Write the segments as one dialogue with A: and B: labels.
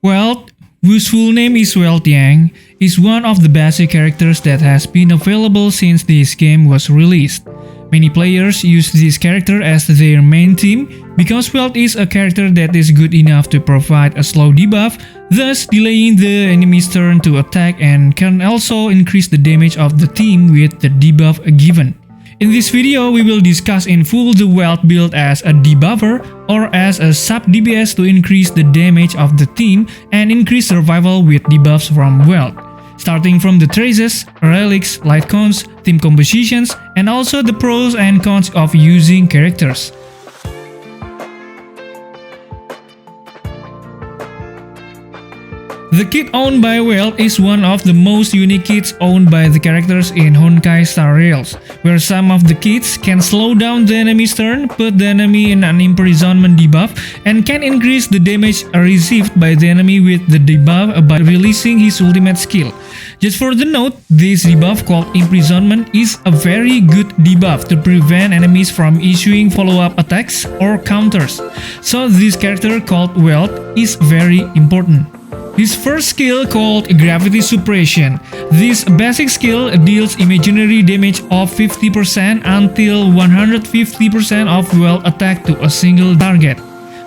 A: Welt, whose full name is weltyang, is one of the basic characters that has been available since this game was released. Many players use this character as their main team because Welt is a character that is good enough to provide a slow debuff, thus delaying the enemy's turn to attack, and can also increase the damage of the team with the debuff given. In this video, we will discuss in full the Welt build as a debuffer or as a sub DPS to increase the damage of the team and increase survival with debuffs from Welt. Starting from the traces, relics, Lightcones, team compositions, and also the pros and cons of using characters. The kit owned by Welt is one of the most unique kits owned by the characters in honkaistarrails, where some of the kits can slow down the enemy's turn, put the enemy in an imprisonment debuff, and can increase the damage received by the enemy with the debuff by releasing his ultimate skill. Just for the note, this debuff called imprisonment is a very good debuff to prevent enemies from issuing follow-up attacks or counters, so this character called Welt is very important. His first skill called Gravity Suppression. This basic skill deals imaginary damage of 50% until 150% of Welt attack to a single target.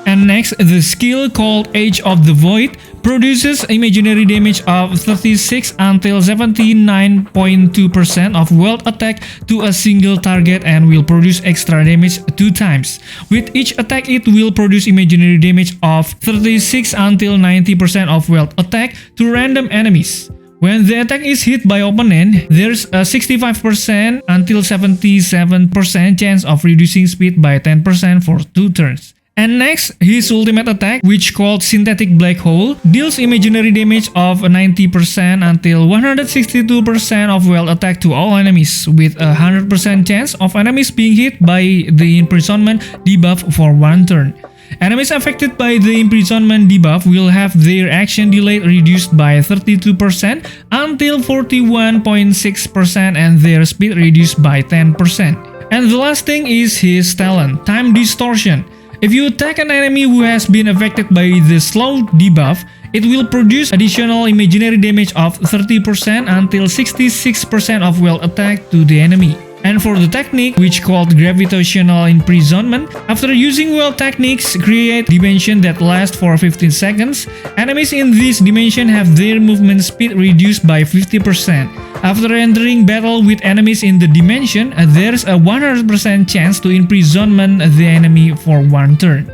A: And next, the skill called Age of the Void produces imaginary damage of 36 until 79.2% of Welt attack to a single target and will produce extra damage 2 times. With each attack, it will produce imaginary damage of 36 until 90% of Welt attack to random enemies. When the attack is hit by opponent, there's a 65% until 77% chance of reducing speed by 10% for 2 turns. And next, his ultimate attack, which called Synthetic Black Hole, deals imaginary damage of 90% until 162% of Welt attack to all enemies, with a 100% chance of enemies being hit by the imprisonment debuff for 1 turn. Enemies affected by the imprisonment debuff will have their action delay reduced by 32% until 41.6% and their speed reduced by 10%. And the last thing is his talent, Time Distortion. If you attack an enemy who has been affected by the slow debuff, it will produce additional imaginary damage of 30% until 66% of Welt attack to the enemy. And for the technique, which called Gravitational Imprisonment, after using Welt techniques, create dimension that last for 15 seconds, enemies in this dimension have their movement speed reduced by 50%. After entering battle with enemies in the dimension, there's a 100% chance to imprisonment the enemy for 1 turn.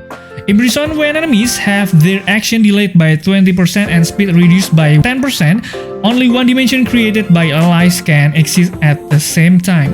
A: Imprison when enemies have their action delayed by 20% and speed reduced by 10%, only one dimension created by allies can exist at the same time.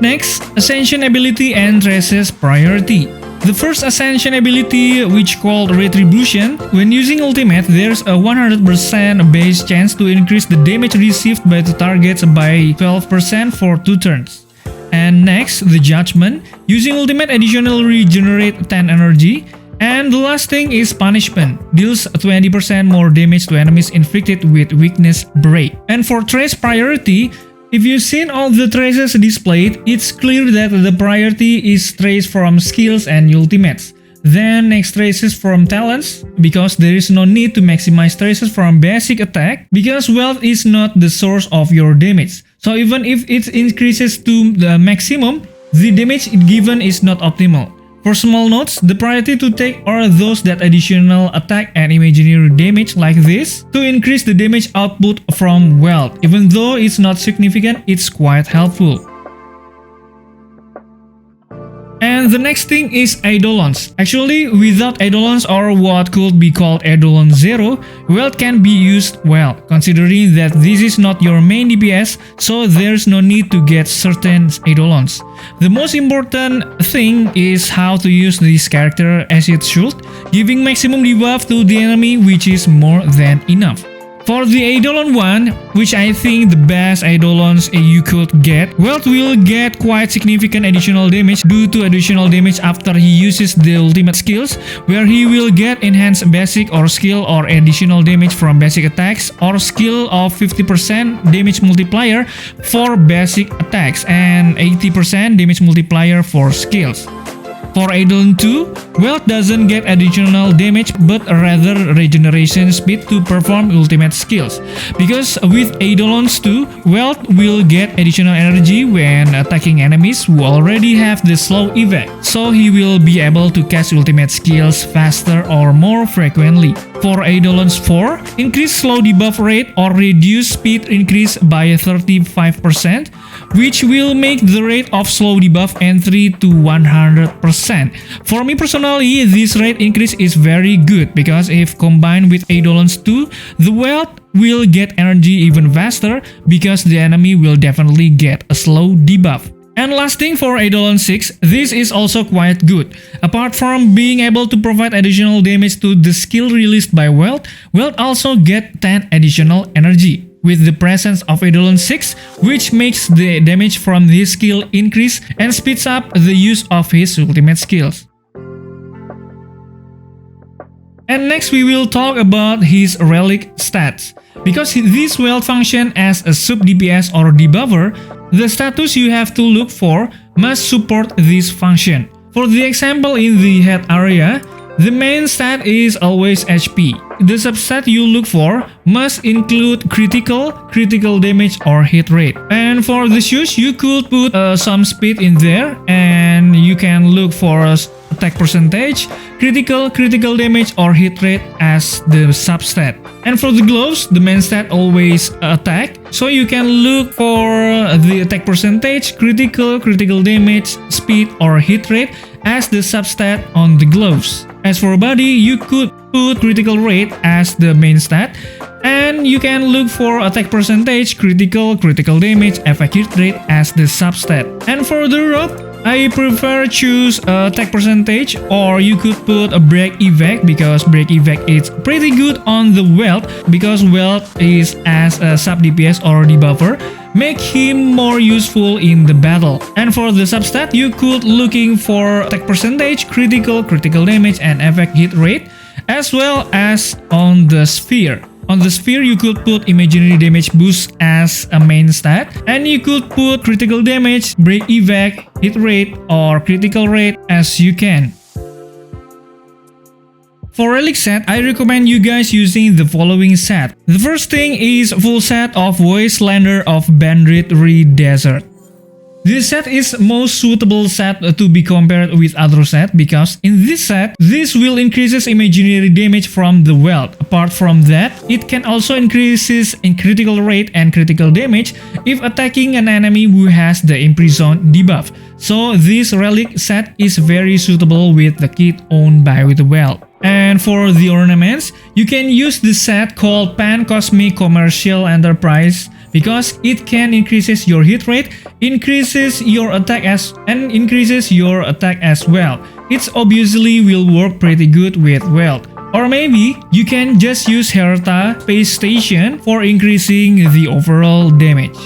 A: Next, Ascension ability and traces priority. The first Ascension ability, which called Retribution, when using ultimate, there's a 100% base chance to increase the damage received by the targets by 12% for 2 turns. And next, the Judgment, using ultimate additional regenerate 10 energy. And the last thing is Punishment, deals 20% more damage to enemies inflicted with weakness break. And for trace priority, if you've seen all the traces displayed, it's clear that the priority is trace from skills and ultimates. Then next traces from talents, because there is no need to maximize traces from basic attack, because Welt is not the source of your damage. So even if it increases to the maximum, the damage given is not optimal. For small notes, the priority to take are those that additional attack and imaginary damage like this to increase the damage output from Welt. Even though it's not significant, it's quite helpful. And the next thing is Eidolons. Actually, without Eidolons or what could be called Eidolon 0, Welt can be used well, considering that this is not your main DPS, so there's no need to get certain Eidolons. The most important thing is how to use this character as it should, giving maximum debuff to the enemy, which is more than enough. For the Eidolon 1, which I think the best Eidolons you could get, Welt will get quite significant additional damage due to additional damage after he uses the ultimate skills, where he will get enhanced basic or skill or additional damage from basic attacks or skill of 50% damage multiplier for basic attacks and 80% damage multiplier for skills. For Eidolon 2, Welt doesn't get additional damage but rather regeneration speed to perform ultimate skills. Because with Eidolons 2, Welt will get additional energy when attacking enemies who already have the slow evac, so he will be able to cast ultimate skills faster or more frequently. For Eidolons 4, increase slow debuff rate or reduce speed increase by 35%, which will make the rate of slow debuff entry to 100%. For me personally, this rate increase is very good because if combined with Eidolons 2, the Welt will get energy even faster because the enemy will definitely get a slow debuff. And last thing for Eidolon 6, this is also quite good. Apart from being able to provide additional damage to the skill released by Welt, Welt also get 10 additional energy. With the presence of Eidolon 6, which makes the damage from this skill increase and speeds up the use of his ultimate skills. And next we will talk about his Relic stats. Because this Welt function as a sub DPS or debuffer, the status you have to look for must support this function. For the example in the head area, the main stat is always HP. The substat you look for must include critical damage or hit rate. And for the shoes, you could put some speed in there and you can look for attack percentage, critical damage or hit rate as the substat. And for the gloves, the main stat always attack, so you can look for the attack percentage, critical damage, speed or hit rate as the substat on the gloves. As for body, you could put critical rate as the main stat, and you can look for attack percentage, critical damage, effect hit rate as the substat. And for the robe, I prefer choose attack percentage, or you could put a break evac because break evac is pretty good on the Welt because Welt is as a sub DPS or debuffer, make him more useful in the battle. And for the substat, you could looking for attack percentage, critical damage and effect hit rate, as well as on the sphere. On the sphere, you could put imaginary damage boost as a main stat, and you could put critical damage, break evac, hit rate, or critical rate as you can. For Relic set, I recommend you guys using the following set. The first thing is full set of Wastelander of Bandit Desert. This set is most suitable set to be compared with other set because in this set, this will increases imaginary damage from the Welt. Apart from that, it can also increases in critical rate and critical damage if attacking an enemy who has the Imprison debuff. So this Relic set is very suitable with the kit owned by the Welt. And for the ornaments, you can use the set called Pan Cosmic Commercial Enterprise because it can increases your hit rate, increases your attack as well. It obviously will work pretty good with Welt. Or maybe you can just use Herta Space Station for increasing the overall damage.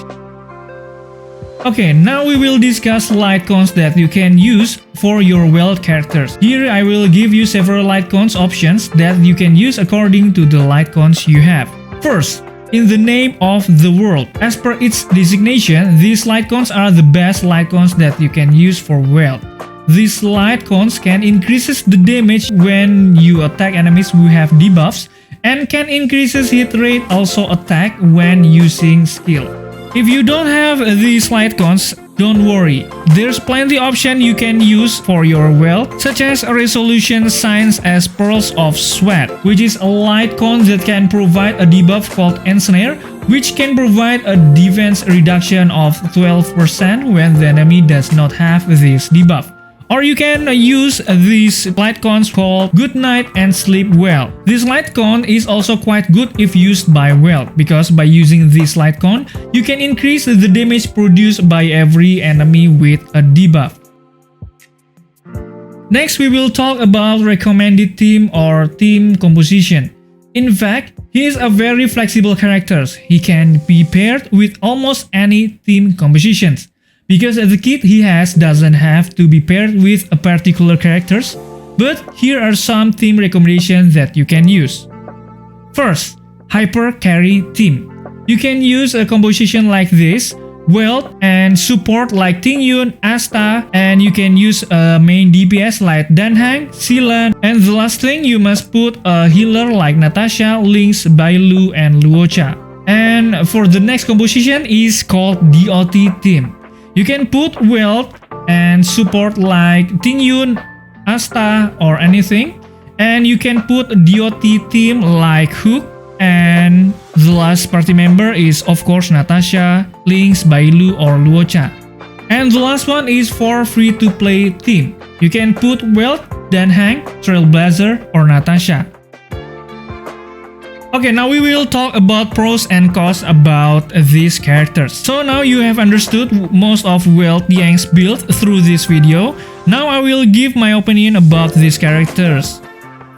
A: Okay, now we will discuss Lightcones that you can use for your Welt characters. Here I will give you several Lightcones options that you can use according to the Lightcones you have. First, in the name of the world. As per its designation, these Lightcones are the best Lightcones that you can use for Welt. These Lightcones can increase the damage when you attack enemies who have debuffs and can increase hit rate, also attack when using skill. If you don't have these Lightcones, don't worry. There's plenty option you can use for your Welt, such as Resolution Signs as Pearls of Sweat, which is a Lightcone that can provide a debuff called Ensnare, which can provide a defense reduction of 12% when the enemy does not have this debuff. Or you can use these Lightcones called Good Night and Sleep Well. This Lightcone is also quite good if used by Welt, because by using this Lightcone, you can increase the damage produced by every enemy with a debuff. Next, we will talk about recommended team or team composition. In fact, he is a very flexible character. He can be paired with almost any team compositions. Because the kit he has doesn't have to be paired with a particular characters, but here are some team recommendations that you can use. First, Hyper Carry Team. You can use a composition like this, Welt and support like Tingyun, Asta, and you can use a main DPS like Danhang, Silan, and the last thing you must put a healer like Natasha, Lynx, Bailu, and Luocha. And for the next composition is called DOT team. You can put Welt and support like Tingyun, Asta, or anything, and you can put DOT team like Hook, and the last party member is of course Natasha, Lynx, Bailu, or Luocha. And the last one is for free-to-play team. You can put Welt, Danhang, Trailblazer, or Natasha. Okay, now we will talk about pros and cons about these characters. So now you have understood most of weltyang's build through this video. Now I will give my opinion about these characters.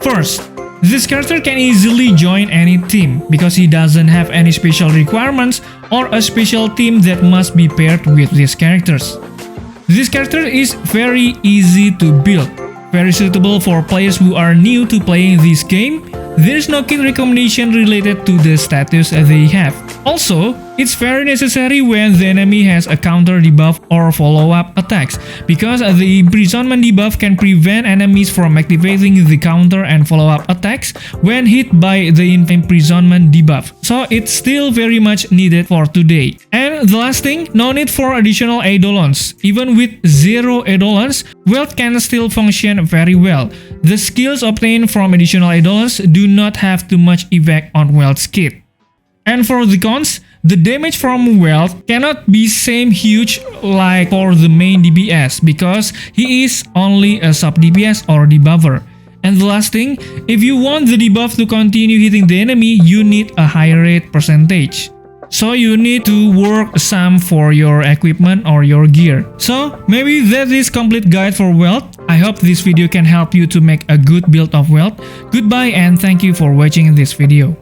A: First, this character can easily join any team because he doesn't have any special requirements or a special team that must be paired with these characters. This character is very easy to build, very suitable for players who are new to playing this game. There is no kit recommendation related to the status they have. Also, it's very necessary when the enemy has a counter debuff or follow-up attacks, because the imprisonment debuff can prevent enemies from activating the counter and follow-up attacks when hit by the imprisonment debuff. So it's still very much needed for today. And the last thing, no need for additional Eidolons. Even with 0 Eidolons, Welt can still function very well. The skills obtained from additional Eidolons do not have too much effect on Welt's kit. And for the cons, the damage from Welt cannot be same huge like for the main DPS because he is only a sub DPS or debuffer. And the last thing, if you want the debuff to continue hitting the enemy, you need a higher rate percentage. So you need to work some for your equipment or your gear. So maybe that is complete guide for Welt. I hope this video can help you to make a good build of Welt. Goodbye and thank you for watching this video.